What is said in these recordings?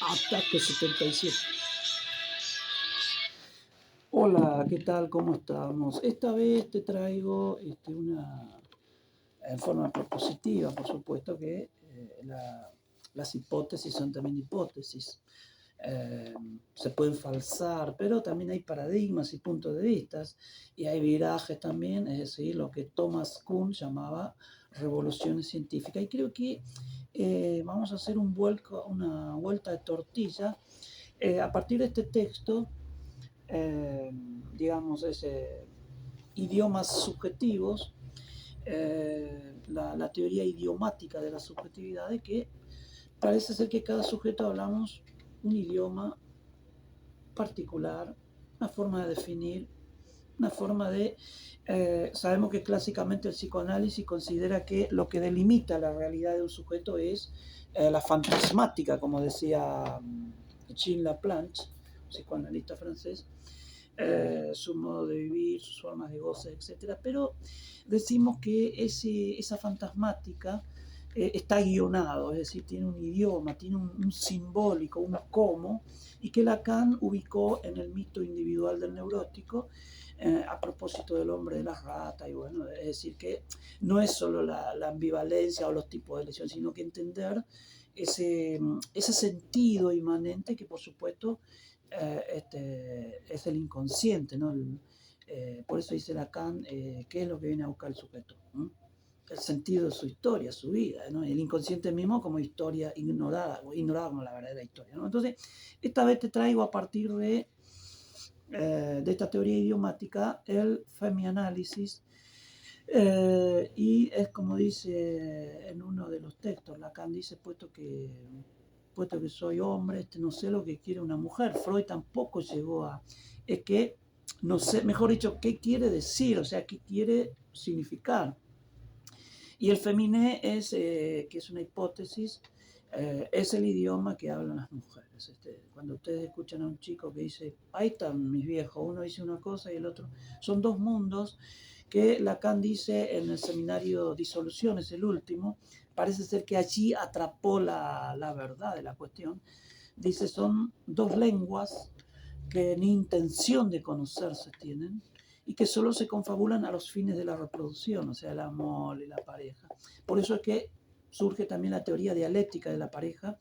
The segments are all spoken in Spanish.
Ataque 77. Hola, ¿qué tal? ¿Cómo estamos? Esta vez te traigo una, en forma propositiva, por supuesto, que las hipótesis son también hipótesis. Se pueden falsar, pero también hay paradigmas y puntos de vista, y hay virajes también, es decir, lo que Thomas Kuhn llamaba revoluciones científicas. Y creo que vamos a hacer una vuelta de tortilla a partir de este texto, eh, digamos, idiomas subjetivos, la teoría idiomática de la subjetividad, de que parece ser que cada sujeto hablamos un idioma particular, una forma de definir, una forma de... sabemos que clásicamente el psicoanálisis considera que lo que delimita la realidad de un sujeto es la fantasmática, como decía Jean Laplanche, psicoanalista francés, su modo de vivir, sus formas de goce, etc. Pero decimos que esa fantasmática está guionado, es decir, tiene un idioma, tiene un simbólico, un cómo, y que Lacan ubicó en el mito individual del neurótico, a propósito del hombre de la rata, y bueno, es decir, que no es solo la ambivalencia o los tipos de lesión, sino que entender ese sentido inmanente que por supuesto es el inconsciente, ¿no? Por eso dice Lacan, ¿qué es lo que viene a buscar el sujeto? ¿No? El sentido de su historia, su vida, ¿no? El inconsciente mismo como historia ignorada, o ignorada como la verdadera historia, ¿no? Entonces, esta vez te traigo a partir de esta teoría idiomática el femianálisis, y es como dice en uno de los textos, Lacan dice, puesto que soy hombre, no sé lo que quiere una mujer. Freud tampoco llegó a... Es que, no sé, mejor dicho, qué quiere decir, o sea, qué quiere significar. Y el feminé es, que es una hipótesis, es el idioma que hablan las mujeres. Cuando ustedes escuchan a un chico que dice, ahí están mis viejos, uno dice una cosa y el otro, son dos mundos que Lacan dice en el seminario Disoluciones, el último, parece ser que allí atrapó la verdad de la cuestión. Dice, son dos lenguas que ni intención de conocerse tienen y que solo se confabulan a los fines de la reproducción, o sea, el amor y la pareja. Por eso es que surge también la teoría dialéctica de la pareja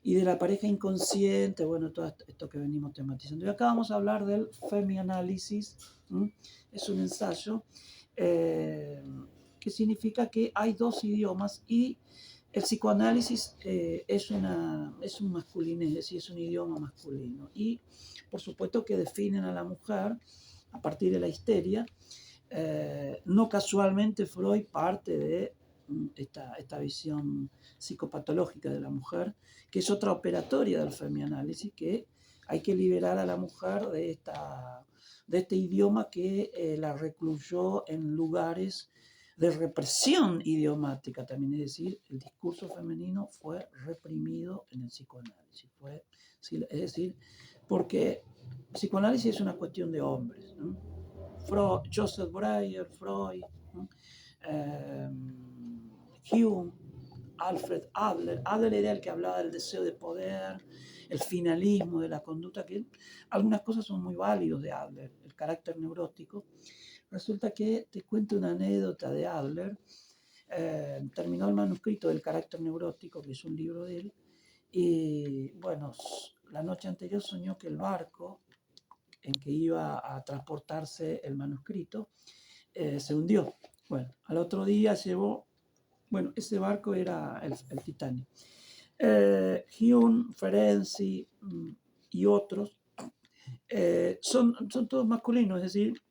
y de la pareja inconsciente, bueno, todo esto que venimos tematizando. Y acá vamos a hablar del femianálisis, ¿m? Es un ensayo eh, que significa que hay dos idiomas y el psicoanálisis es un masculino, es decir, es un idioma masculino. Y por supuesto que definen a la mujer a partir de la histeria. No casualmente Freud parte de esta visión psicopatológica de la mujer, que es otra operatoria del femianálisis, que hay que liberar a la mujer de este idioma que la recluyó en lugares de represión idiomática también, es decir, el discurso femenino fue reprimido en el psicoanálisis, es decir, porque el psicoanálisis es una cuestión de hombres, ¿no? Joseph Breyer, Freud, ¿no? eh, Hume, Alfred Adler. Adler era el que hablaba del deseo de poder, el finalismo de la conducta, que algunas cosas son muy válidos de Adler, el carácter neurótico. Resulta que te cuento una anécdota de Adler. Terminó el manuscrito del carácter neurótico, que es un libro de él, y bueno, la noche anterior soñó que el barco en que iba a transportarse el manuscrito se hundió. Bueno, al otro día llevó, bueno, ese barco era el Titanic. Hume, Ferenczi y otros son todos masculinos, es decir,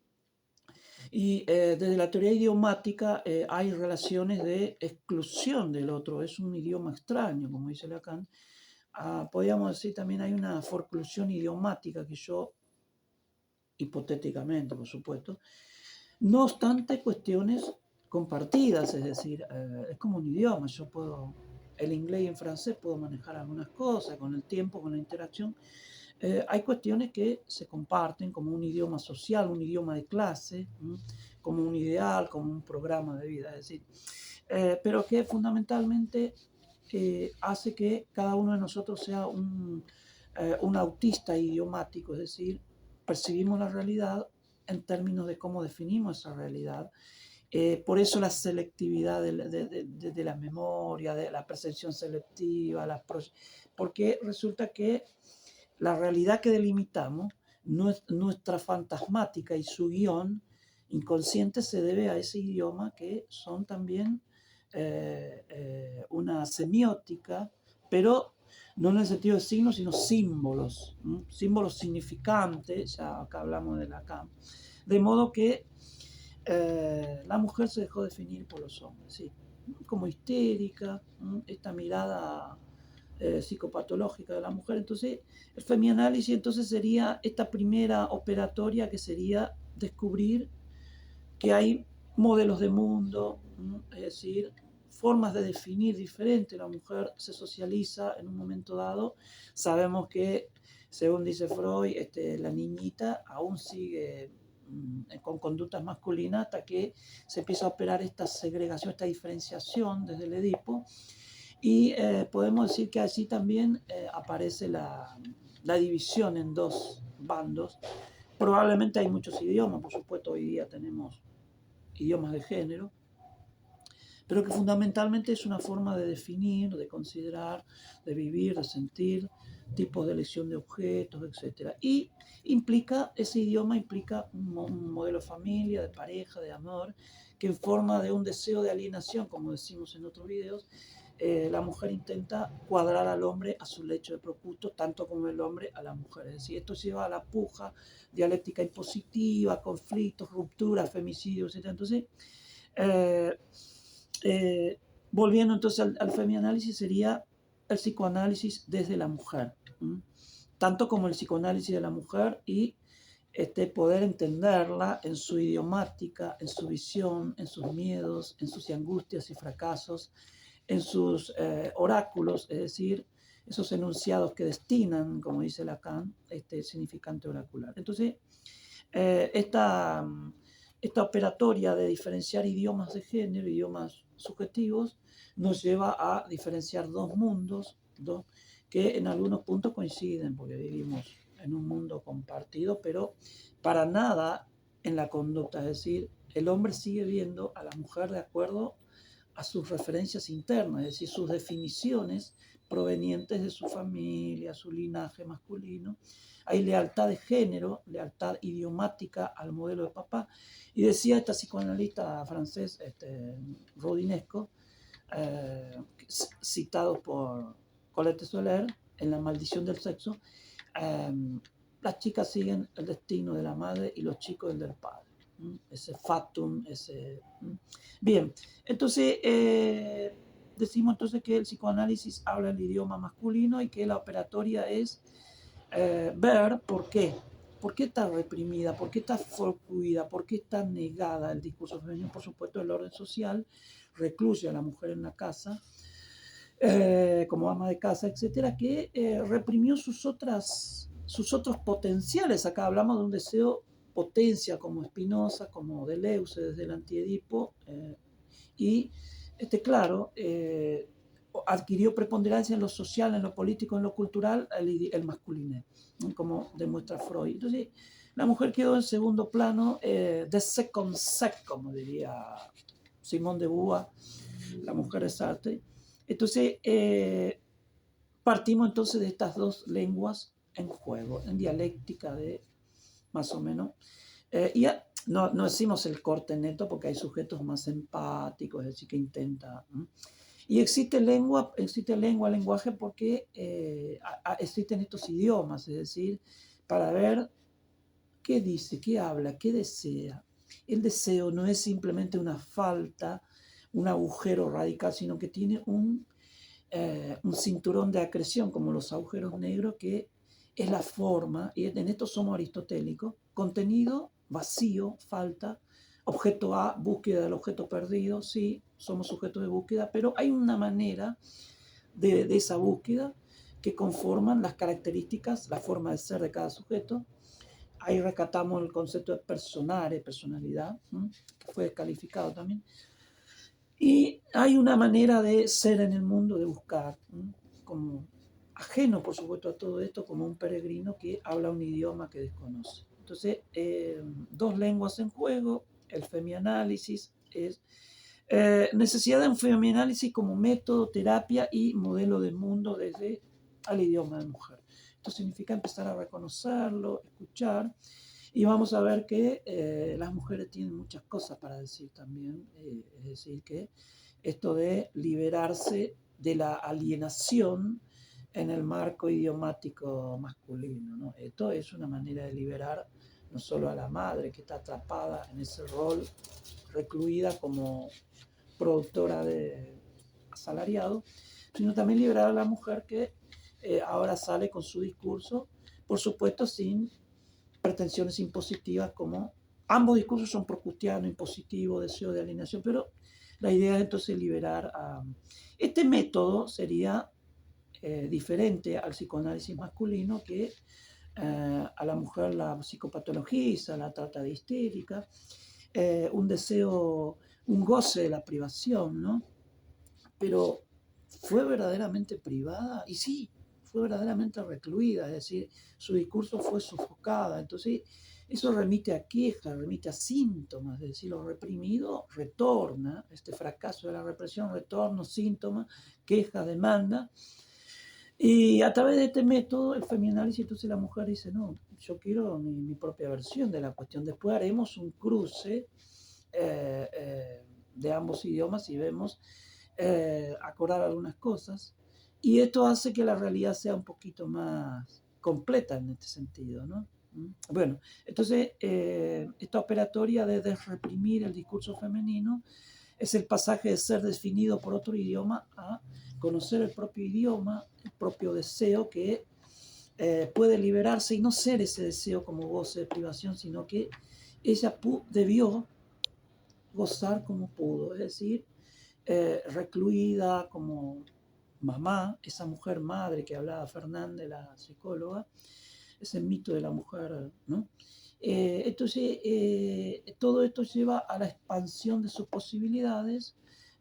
y desde la teoría idiomática hay relaciones de exclusión del otro, es un idioma extraño, como dice Lacan. Podríamos decir también hay una forclusión idiomática que yo, hipotéticamente por supuesto, no obstante hay cuestiones compartidas, es decir, es como un idioma, yo puedo, el inglés y el francés puedo manejar algunas cosas, con el tiempo, con la interacción, hay cuestiones que se comparten como un idioma social, un idioma de clase, como un ideal, como un programa de vida, es decir, pero que fundamentalmente hace que cada uno de nosotros sea un autista idiomático, es decir, percibimos la realidad en términos de cómo definimos esa realidad. Por eso la selectividad de la memoria, de la percepción selectiva, porque resulta que la realidad que delimitamos, nuestra fantasmática y su guión inconsciente se debe a ese idioma que son también una semiótica, pero no en el sentido de signos, sino símbolos, símbolos significantes, ya acá hablamos de Lacan, de modo que la mujer se dejó definir por los hombres, ¿sí? Como histérica, esta mirada psicopatológica de la mujer. Entonces, el femianálisis entonces sería esta primera operatoria que sería descubrir que hay modelos de mundo, es decir, formas de definir diferente. La mujer se socializa en un momento dado. Sabemos que, según dice Freud, la niñita aún sigue con conductas masculinas hasta que se empieza a operar esta segregación, esta diferenciación desde el Edipo. Y podemos decir que allí también aparece la división en dos bandos. Probablemente hay muchos idiomas, por supuesto, hoy día tenemos idiomas de género, pero que fundamentalmente es una forma de definir, de considerar, de vivir, de sentir, tipos de elección de objetos, etc. Y ese idioma implica un modelo de familia, de pareja, de amor, que en forma de un deseo de alienación, como decimos en otros videos, la mujer intenta cuadrar al hombre a su lecho de propusto, tanto como el hombre a la mujer. Es decir, esto lleva a la puja, dialéctica impositiva, conflictos, rupturas, femicidios, etc. Entonces, eh, eh, volviendo entonces al femianálisis, sería el psicoanálisis desde la mujer, tanto como el psicoanálisis de la mujer y poder entenderla en su idiomática, en su visión, en sus miedos, en sus angustias y fracasos, en sus oráculos, es decir, esos enunciados que destinan, como dice Lacan, este significante oracular. Entonces, esta operatoria de diferenciar idiomas de género, idiomas subjetivos, nos lleva a diferenciar dos mundos, que en algunos puntos coinciden, porque vivimos en un mundo compartido, pero para nada en la conducta. Es decir, el hombre sigue viendo a la mujer de acuerdo a sus referencias internas, es decir, sus definiciones provenientes de su familia, su linaje masculino. Hay lealtad de género, lealtad idiomática al modelo de papá. Y decía esta psicoanalista francés, Rodinesco, citado por Colette Soler en La maldición del sexo, eh, las chicas siguen el destino de la madre y los chicos el del padre. Ese factum, ese... Bien, entonces decimos entonces que el psicoanálisis habla el idioma masculino y que la operatoria es ver por qué está reprimida, por qué está forcuida, por qué está negada el discurso femenino. Por supuesto, el orden social recluye a la mujer en la casa, como ama de casa, etcétera, que reprimió sus otros potenciales. Acá hablamos de un deseo potencia como Spinoza, como Deleuze desde el Antiedipo, y claro, adquirió preponderancia en lo social, en lo político, en lo cultural, el masculino, ¿no? Como demuestra Freud. Entonces, la mujer quedó en segundo plano, de second sex, como diría Simone de Beauvoir, la mujer es arte. Entonces, partimos entonces de estas dos lenguas en juego, en dialéctica de más o menos. No decimos el corte neto porque hay sujetos más empáticos, es decir, que intenta. Y existe lenguaje porque existen estos idiomas, es decir, para ver qué dice, qué habla, qué desea. El deseo no es simplemente una falta, un agujero radical, sino que tiene un cinturón de acreción, como los agujeros negros, que es la forma, y en esto somos aristotélicos, contenido, vacío, falta, objeto A, búsqueda del objeto perdido, sí, somos sujetos de búsqueda, pero hay una manera de esa búsqueda que conforman las características, la forma de ser de cada sujeto. Ahí rescatamos el concepto de personalidad, que fue descalificado también. Y hay una manera de ser en el mundo, de buscar, como ajeno, por supuesto, a todo esto, como un peregrino que habla un idioma que desconoce. Entonces, dos lenguas en juego, el femianálisis es necesidad de un femianálisis como método, terapia y modelo del mundo desde al idioma de mujer. Esto significa empezar a reconocerlo, escuchar, y vamos a ver que las mujeres tienen muchas cosas para decir también, es decir, que esto de liberarse de la alienación en el marco idiomático masculino, ¿no? Esto es una manera de liberar no solo a la madre que está atrapada en ese rol, recluida como productora de asalariado, sino también liberar a la mujer que ahora sale con su discurso, por supuesto sin pretensiones impositivas, como ambos discursos son procustiano, impositivo, deseo de alienación, pero la idea es entonces liberar a... Este método sería diferente al psicoanálisis masculino, que a la mujer la psicopatologiza, la trata de histérica, un deseo, un goce de la privación, ¿no? Pero fue verdaderamente privada, y sí, fue verdaderamente recluida, es decir, su discurso fue sofocada. Entonces, eso remite a quejas, remite a síntomas, es decir, lo reprimido retorna, este fracaso de la represión, retorno, síntomas, queja, demanda. Y a través de este método, el femianálisis, entonces la mujer dice, no, yo quiero mi propia versión de la cuestión. Después haremos un cruce de ambos idiomas y vemos acordar algunas cosas. Y esto hace que la realidad sea un poquito más completa en este sentido, ¿no? Bueno, entonces esta operatoria de desreprimir el discurso femenino es el pasaje de ser definido por otro idioma a conocer el propio idioma, el propio deseo que puede liberarse y no ser ese deseo como goce de privación, sino que ella debió gozar como pudo, es decir, recluida como mamá, esa mujer madre que hablaba Fernández, la psicóloga, ese mito de la mujer, ¿no? Entonces, todo esto lleva a la expansión de sus posibilidades,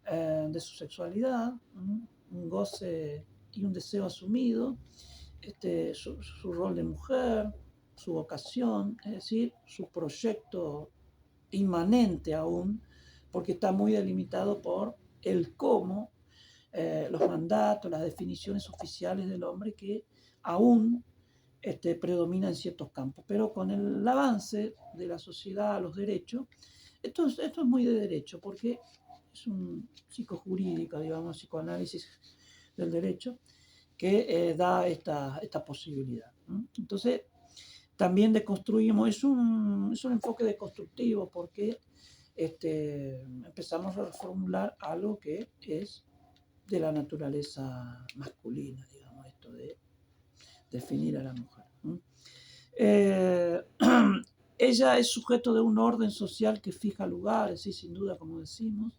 de su sexualidad, un goce y un deseo asumido, su rol de mujer, su vocación, es decir, su proyecto inmanente aún, porque está muy delimitado por el cómo, los mandatos, las definiciones oficiales del hombre que aún predomina en ciertos campos. Pero con el avance de la sociedad, los derechos, esto es muy de derecho, porque es un psicojurídico, digamos, psicoanálisis del derecho, que da esta posibilidad. Entonces, también deconstruimos, es un enfoque deconstructivo, porque empezamos a reformular algo que es de la naturaleza masculina, digamos, esto de definir a la mujer. Eh, ella es sujeto de un orden social que fija lugares, sí, sin duda, como decimos,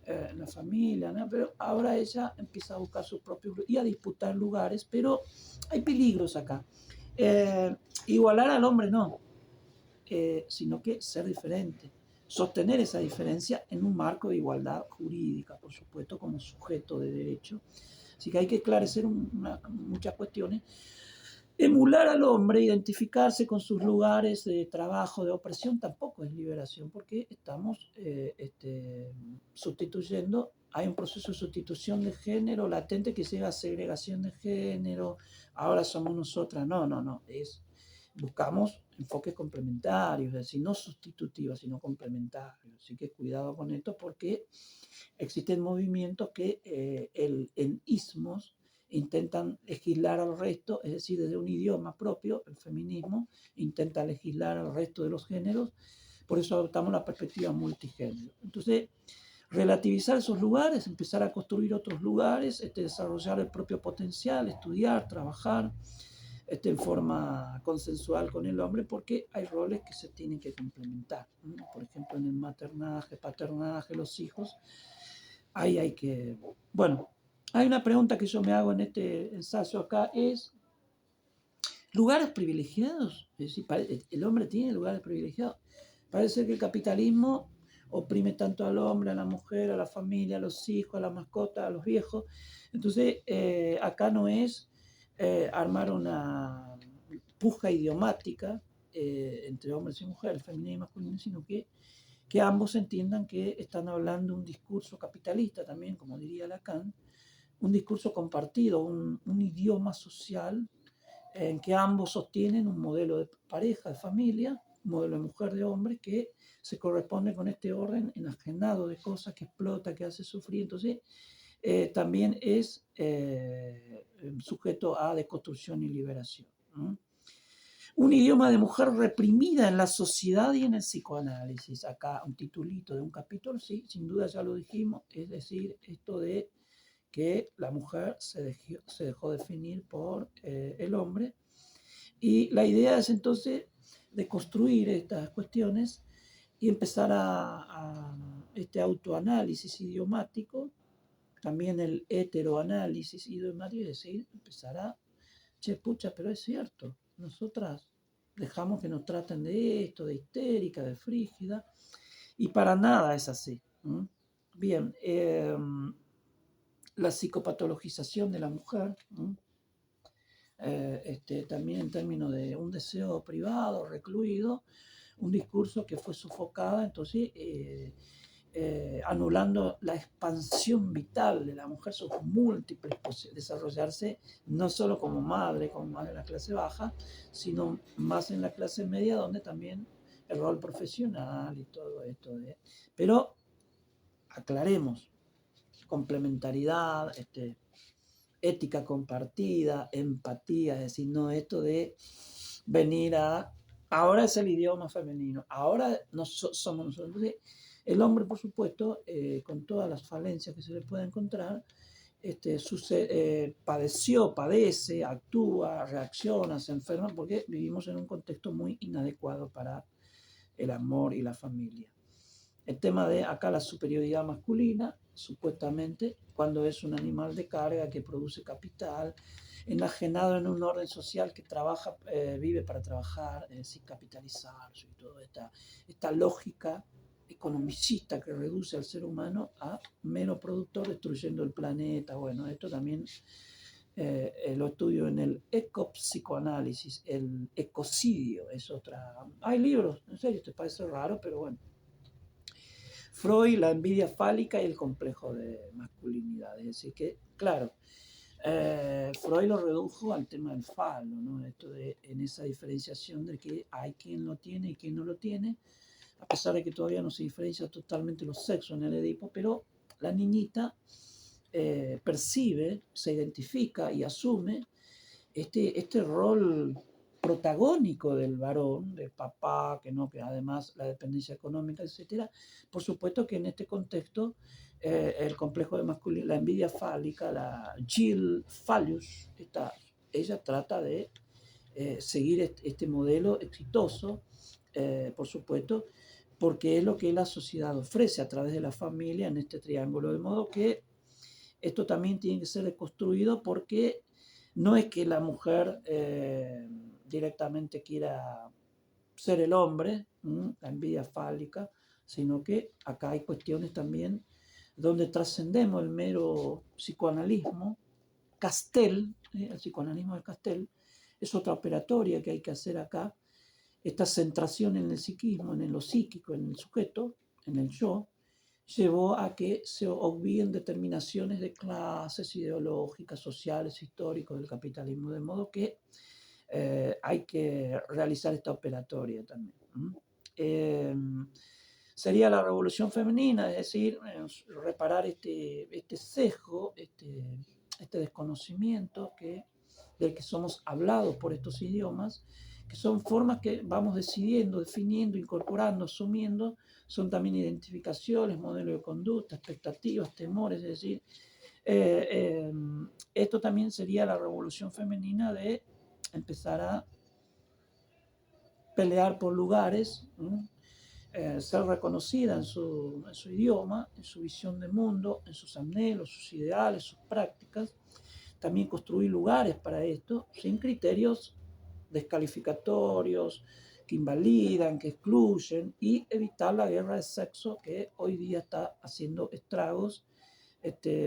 en la familia, ¿no? Pero ahora ella empieza a buscar sus propios y a disputar lugares, pero hay peligros acá. Eh, Igualar al hombre no, sino que ser diferente. Sostener esa diferencia en un marco de igualdad jurídica, por supuesto, como sujeto de derecho. Así que hay que esclarecer muchas cuestiones. Emular al hombre, identificarse con sus lugares de trabajo, de opresión, tampoco es liberación, porque estamos sustituyendo, hay un proceso de sustitución de género latente que llega a segregación de género, ahora somos nosotras, no, buscamos enfoques complementarios, es decir, no sustitutivos, sino complementarios. Así que cuidado con esto, porque existen movimientos que en ismos intentan legislar al resto, es decir, desde un idioma propio, el feminismo intenta legislar al resto de los géneros, por eso adoptamos la perspectiva multigénero. Entonces, relativizar esos lugares, empezar a construir otros lugares, desarrollar el propio potencial, estudiar, trabajar en forma consensual con el hombre, porque hay roles que se tienen que complementar, ¿no? Por ejemplo, en el maternaje, paternaje, los hijos, ahí hay que... Bueno, hay una pregunta que yo me hago en este ensayo acá, es, ¿lugares privilegiados? Es decir, el hombre tiene lugares privilegiados. Parece que el capitalismo oprime tanto al hombre, a la mujer, a la familia, a los hijos, a la mascota, a los viejos. Entonces, acá no es armar una puja idiomática entre hombres y mujeres, femenino y masculino, sino que ambos entiendan que están hablando un discurso capitalista también, como diría Lacan, un discurso compartido, un idioma social en que ambos sostienen un modelo de pareja, de familia, un modelo de mujer, de hombre, que se corresponde con este orden enajenado de cosas que explota, que hace sufrir. Entonces, también es sujeto a deconstrucción y liberación. ¿No? Un idioma de mujer reprimida en la sociedad y en el psicoanálisis. Acá un titulito de un capítulo, sí, sin duda ya lo dijimos, es decir, esto de que la mujer se dejó definir por el hombre. Y la idea es entonces de construir estas cuestiones y empezar a este autoanálisis idiomático, también el heteroanálisis idiomático, es decir, empezar a, che, pucha, pero es cierto, nosotras dejamos que nos traten de esto, de histérica, de frígida, y para nada es así. ¿Mm? Bien, la psicopatologización de la mujer, también en términos de un deseo privado, recluido, un discurso que fue sofocada, entonces anulando la expansión vital de la mujer, sus múltiples desarrollarse, no solo como madre de la clase baja, sino más en la clase media, donde también el rol profesional y todo esto. Pero aclaremos, complementariedad, ética compartida, empatía, es decir, no esto de venir a, ahora es el idioma femenino, ahora somos nosotros. Entonces, el hombre, por supuesto, con todas las falencias que se le puede encontrar, padeció, padece, actúa, reacciona, se enferma, porque vivimos en un contexto muy inadecuado para el amor y la familia. El tema de acá la superioridad masculina, supuestamente, cuando es un animal de carga que produce capital, enajenado en un orden social que trabaja, vive para trabajar, sin capitalizarse y toda esta lógica economicista que reduce al ser humano a mero productor, destruyendo el planeta. Bueno, esto también lo estudio en el ecopsicoanálisis, el ecocidio es otra. Hay libros, en serio, te parece raro, pero bueno. Freud, la envidia fálica y el complejo de masculinidad. Es decir, que, claro, Freud lo redujo al tema del falo, ¿no? Esto de, en esa diferenciación de que hay quien lo tiene y quien no lo tiene, a pesar de que todavía no se diferencia totalmente los sexos en el Edipo, pero la niñita percibe, se identifica y asume este rol protagónico del varón, del papá, que además la dependencia económica, etcétera. Por supuesto que en este contexto el complejo de masculinidad, la envidia fálica, la Jill Phallus, ella trata de seguir este modelo exitoso, por supuesto, porque es lo que la sociedad ofrece a través de la familia en este triángulo, de modo que esto también tiene que ser deconstruido porque no es que la mujer directamente quiera ser el hombre, la envidia fálica, sino que acá hay cuestiones también donde trascendemos el mero psicoanalismo. Castel, el psicoanalismo de Castel, es otra operatoria que hay que hacer acá, esta centración en el psiquismo, en lo psíquico, en el sujeto, en el yo, llevó a que se obvíen determinaciones de clases ideológicas, sociales, históricos del capitalismo, de modo que hay que realizar esta operatoria también. Eh, sería la revolución femenina, es decir, reparar este sesgo, este desconocimiento del que somos hablados por estos idiomas, que son formas que vamos decidiendo, definiendo, incorporando, asumiendo, son también identificaciones, modelos de conducta, expectativas, temores, es decir, eh, eh, esto también sería la revolución femenina de empezar a pelear por lugares, ser reconocida en su idioma, en su visión de mundo, en sus anhelos, sus ideales, sus prácticas, también construir lugares para esto, sin criterios descalificatorios, que invalidan, que excluyen, y evitar la guerra de sexo que hoy día está haciendo estragos,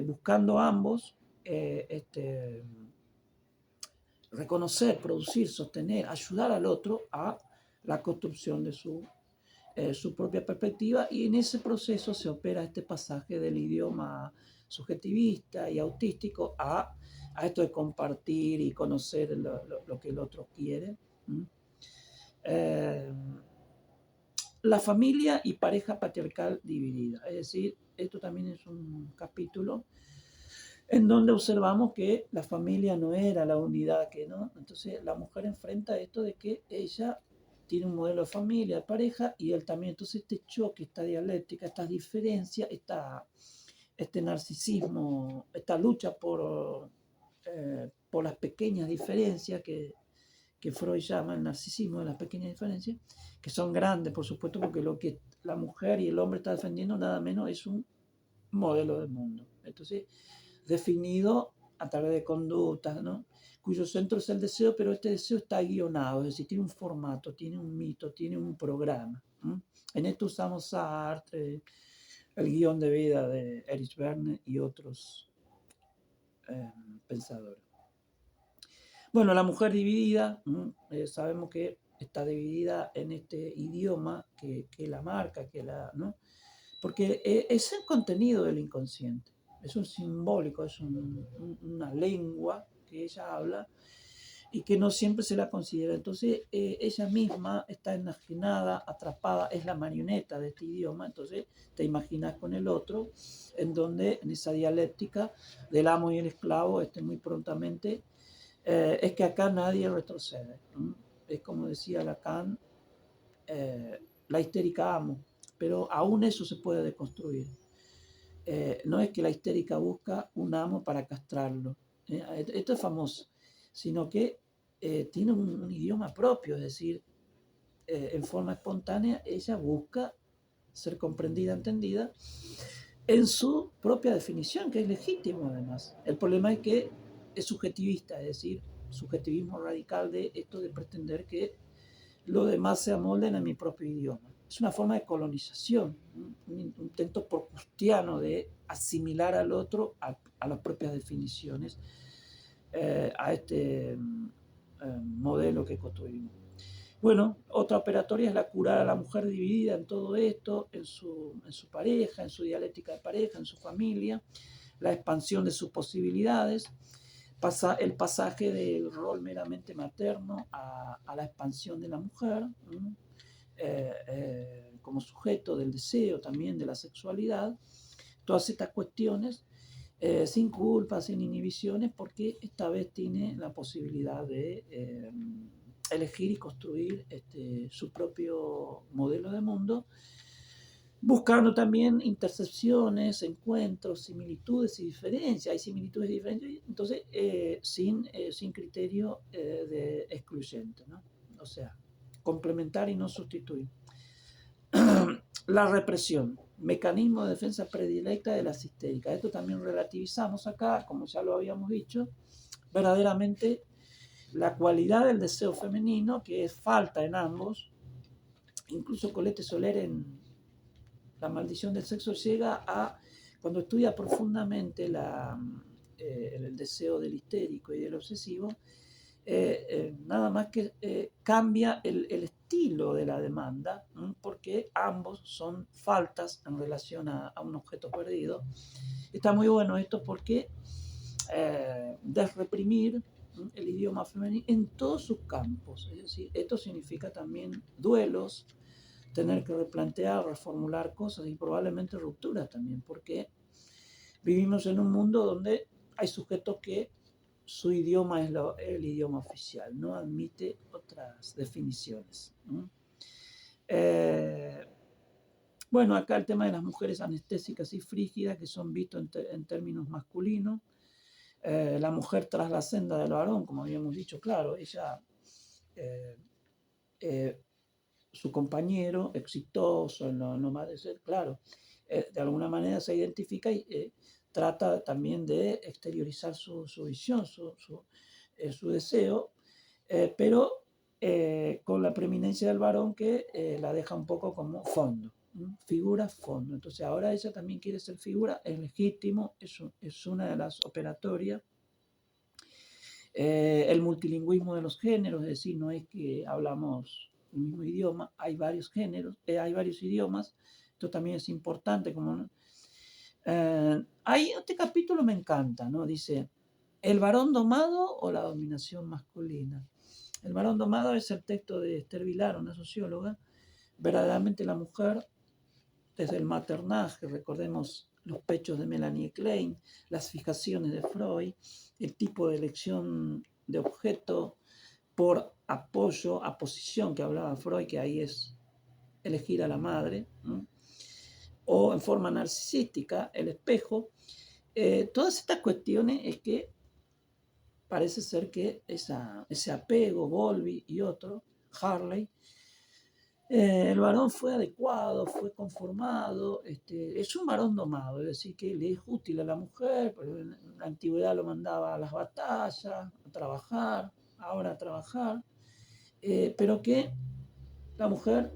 buscando ambos reconocer, producir, sostener, ayudar al otro a la construcción de su propia perspectiva, y en ese proceso se opera este pasaje del idioma subjetivista y autístico a esto de compartir y conocer lo que el otro quiere. Eh, la familia y pareja patriarcal dividida, es decir, esto también es un capítulo en donde observamos que la familia no era la unidad que, ¿no? Entonces la mujer enfrenta esto de que ella tiene un modelo de familia, de pareja, y él también. Entonces este choque, esta dialéctica, estas diferencias, este narcisismo, esta lucha por las pequeñas diferencias que Freud llama el narcisismo de las pequeñas diferencias, que son grandes, por supuesto, porque lo que la mujer y el hombre están defendiendo nada menos es un modelo del mundo. Entonces, definido a través de conductas, ¿no? Cuyo centro es el deseo, pero este deseo está guionado, es decir, tiene un formato, tiene un mito, tiene un programa. En esto usamos Sartre, el guión de vida de Erich Werner y otros pensadores. Bueno, la mujer dividida, sabemos que está dividida en este idioma que la marca, ¿no? Porque es el contenido del inconsciente, es un simbólico, es una lengua que ella habla y que no siempre se la considera. Entonces ella misma está enajenada, atrapada, es la marioneta de este idioma. Entonces te imaginas con el otro, en donde en esa dialéctica del amo y el esclavo, muy prontamente, es que acá nadie retrocede. Es como decía Lacan, la histérica amo, pero aún eso se puede deconstruir. No es que la histérica busca un amo para castrarlo, esto es famoso, sino que tiene un idioma propio, es decir, en forma espontánea ella busca ser comprendida, entendida, en su propia definición, que es legítimo además. El problema es que es subjetivista, es decir, subjetivismo radical de esto de pretender que los demás se amolden a mi propio idioma. Es una forma de colonización, un intento procustiano de asimilar al otro a las propias definiciones, a este modelo que construimos. Bueno, otra operatoria es la curar a la mujer dividida en todo esto, en su pareja, en su dialéctica de pareja, en su familia, la expansión de sus posibilidades, el pasaje del rol meramente materno a la expansión de la mujer, como sujeto del deseo, también de la sexualidad, todas estas cuestiones, sin culpa, sin inhibiciones, porque esta vez tiene la posibilidad de elegir y construir su propio modelo de mundo, buscando también intercepciones, encuentros, similitudes y diferencias. Hay similitudes y diferencias, entonces sin criterio de excluyente, ¿no? O sea, complementar y no sustituir. La represión, mecanismo de defensa predilecta de las histéricas. Esto también relativizamos acá, como ya lo habíamos dicho, verdaderamente la cualidad del deseo femenino, que es falta en ambos. Incluso Colette Soler en La maldición del sexo llega a, cuando estudia profundamente el deseo del histérico y del obsesivo, nada más que cambia el estilo de la demanda, porque ambos son faltas en relación a un objeto perdido. Está muy bueno esto porque desreprimir el idioma femenino en todos sus campos. Es decir, esto significa también duelos, tener que replantear, reformular cosas y probablemente rupturas también, porque vivimos en un mundo donde hay sujetos que su idioma es el idioma oficial, no admite otras definiciones. Bueno, acá el tema de las mujeres anestésicas y frígidas, que son vistos en términos masculinos. La mujer tras la senda del varón, como habíamos dicho, claro, ella, su compañero exitoso, no más de ser, claro, de alguna manera se identifica y trata también de exteriorizar su visión, su deseo, pero con la preeminencia del varón que la deja un poco como fondo, figura fondo. Entonces ahora ella también quiere ser figura, es legítimo, es una de las operatorias. El multilingüismo de los géneros, es decir, no es que hablamos el mismo idioma, hay varios géneros, hay varios idiomas, esto también es importante. Este capítulo me encanta, ¿no? Dice, ¿el varón domado o la dominación masculina? El varón domado es el texto de Esther Vilar, una socióloga. Verdaderamente la mujer, desde el maternaje, recordemos los pechos de Melanie Klein, las fijaciones de Freud, el tipo de elección de objeto por apoyo, aposición que hablaba Freud, que ahí es elegir a la madre, ¿no? O en forma narcisística, el espejo. Todas estas cuestiones es que parece ser que ese apego, Bowlby y otro, Harley, el varón fue adecuado, fue conformado, es un varón domado, es decir, que le es útil a la mujer, pero en la antigüedad lo mandaba a las batallas, a trabajar, ahora a trabajar, pero que la mujer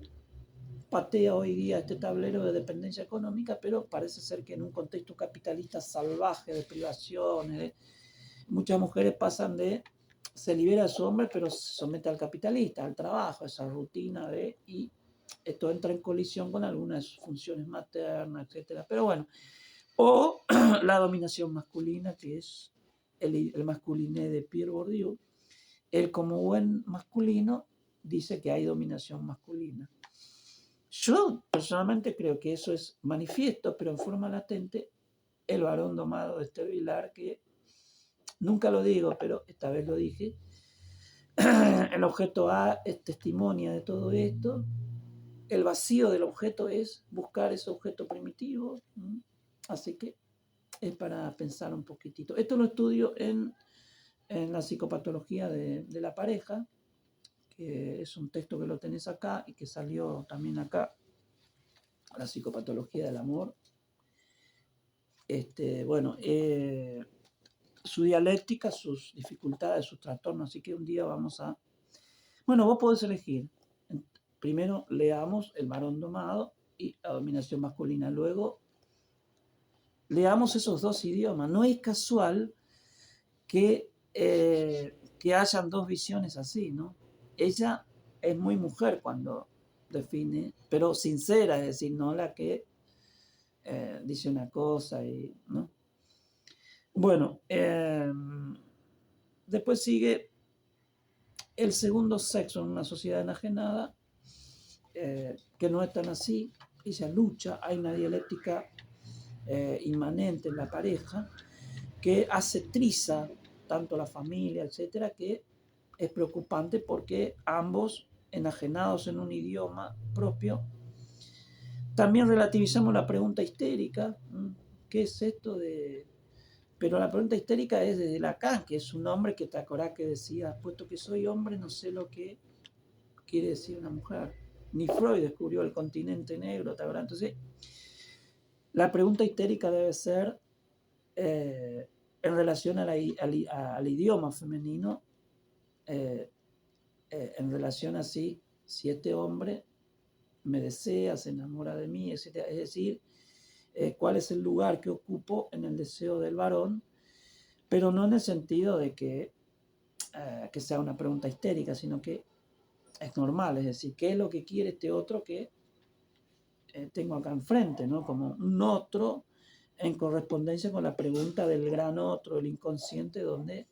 patea hoy día este tablero de dependencia económica, pero parece ser que en un contexto capitalista salvaje de privaciones, muchas mujeres pasan se libera a su hombre, pero se somete al capitalista, al trabajo, a esa rutina y esto entra en colisión con algunas funciones maternas, etcétera. Pero bueno, o la dominación masculina, que es el masculiné de Pierre Bourdieu. Él, como buen masculino, dice que hay dominación masculina. Yo personalmente creo que eso es manifiesto, pero en forma latente, el varón domado de Esther Vilar, que nunca lo digo, pero esta vez lo dije. El objeto A es testimonia de todo esto. El vacío del objeto es buscar ese objeto primitivo. Así que es para pensar un poquitito. Esto lo estudio en la psicopatología de la pareja, que es un texto que lo tenés acá y que salió también acá, la psicopatología del amor. Bueno, su dialéctica, sus dificultades, sus trastornos. Así que un día vamos a... Bueno, vos podés elegir. Primero leamos El varón domado y la dominación masculina. Luego leamos esos dos idiomas. No es casual que hayan dos visiones así, ¿no? Ella es muy mujer cuando define, pero sincera, es decir, no la que dice una cosa y, ¿no? Bueno, después sigue el segundo sexo en una sociedad enajenada, que no es tan así. Ella lucha, hay una dialéctica inmanente en la pareja que hace triza tanto la familia, etcétera, que es preocupante porque ambos, enajenados en un idioma propio, también relativizamos la pregunta histérica. ¿Qué es esto de...? Pero la pregunta histérica es desde Lacan, que es un hombre que te acordás que decía, puesto que soy hombre, no sé lo que quiere decir una mujer. Ni Freud descubrió el continente negro, ¿te acordás? Entonces, la pregunta histérica debe ser en relación al idioma femenino, en relación así, si este hombre me desea, se enamora de mí, etc. Es decir, cuál es el lugar que ocupo en el deseo del varón, pero no en el sentido de que sea una pregunta histérica, sino que es normal, es decir, ¿qué es lo que quiere este otro que tengo acá enfrente, ¿no? Como un otro en correspondencia con la pregunta del gran otro, el inconsciente, donde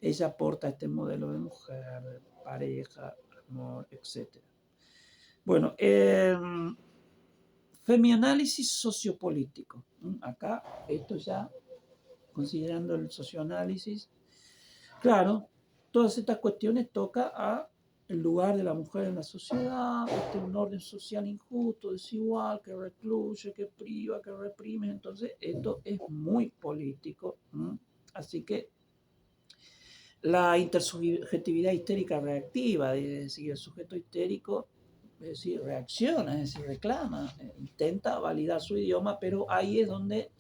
ella aporta este modelo de mujer, de pareja, amor, etc. Bueno, femianálisis sociopolítico. Acá, esto ya, considerando el socioanálisis, claro, todas estas cuestiones toca a el lugar de la mujer en la sociedad, un orden social injusto, desigual, que recluye, que priva, que reprime. Entonces, esto es muy político. Así que la intersubjetividad histérica reactiva, es decir, el sujeto histérico, es decir, reacciona, es decir, reclama, intenta validar su idioma, pero ahí es donde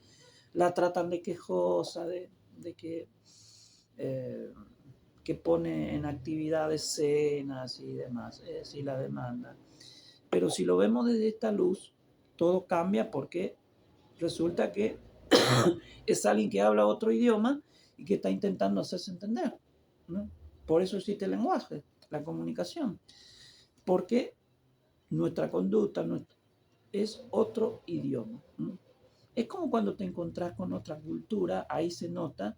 la tratan de quejosa, de que que pone en actividad escenas y demás, es decir, la demanda. Pero si lo vemos desde esta luz, todo cambia porque resulta que es alguien que habla otro idioma y que está intentando hacerse entender, ¿no? Por eso existe el lenguaje, la comunicación, porque nuestra conducta es otro idioma, ¿no? Es como cuando te encontrás con otra cultura, ahí se nota,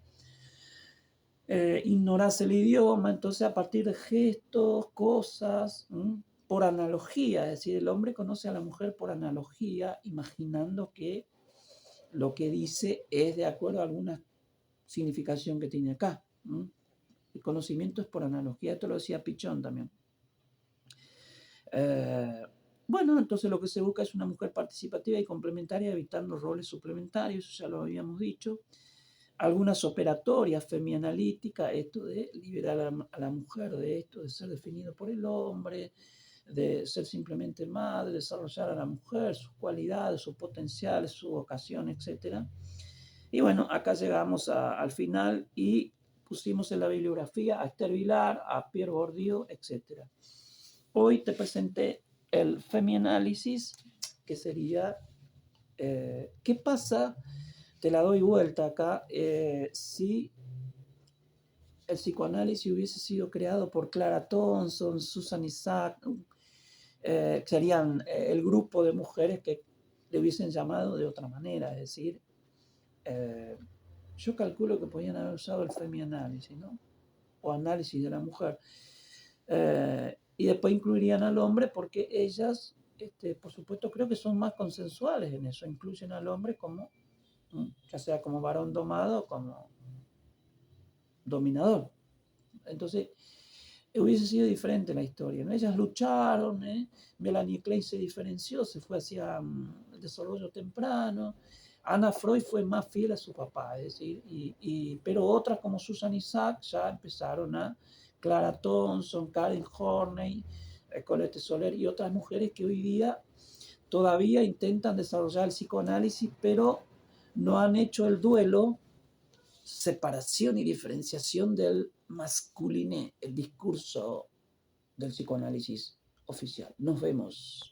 ignorás el idioma, entonces a partir de gestos, cosas, por analogía, es decir, el hombre conoce a la mujer por analogía, imaginando que lo que dice es de acuerdo a alguna significación que tiene acá. El conocimiento es por analogía, esto lo decía Pichón también. Bueno, entonces lo que se busca es una mujer participativa y complementaria, evitando roles suplementarios, eso ya lo habíamos dicho. Algunas operatorias femianalíticas, esto de liberar a la mujer de esto, de ser definido por el hombre, de ser simplemente madre, desarrollar a la mujer, sus cualidades, sus potenciales, su vocación, etc. Y bueno, acá llegamos al final y pusimos en la bibliografía a Esther Vilar, a Pierre Bourdieu, etc. Hoy te presenté el femianálisis, que sería, ¿qué pasa? Te la doy vuelta acá. Si el psicoanálisis hubiese sido creado por Clara Thompson, Susan Isaac, serían el grupo de mujeres que le hubiesen llamado de otra manera, es decir, yo calculo que podían haber usado el femianálisis, ¿no? O análisis de la mujer. Y después incluirían al hombre porque ellas, por supuesto, creo que son más consensuales en eso, incluyen al hombre como, ya sea como varón domado o como dominador. Entonces, hubiese sido diferente la historia, ¿no? Ellas lucharon, Melanie Klein se diferenció, se fue hacia el desarrollo temprano. Anna Freud fue más fiel a su papá, es decir, pero otras como Susan Isaac ya empezaron a Clara Thompson, Karen Horney, Colette Soler y otras mujeres que hoy día todavía intentan desarrollar el psicoanálisis, pero no han hecho el duelo, separación y diferenciación del masculiné, el discurso del psicoanálisis oficial. Nos vemos.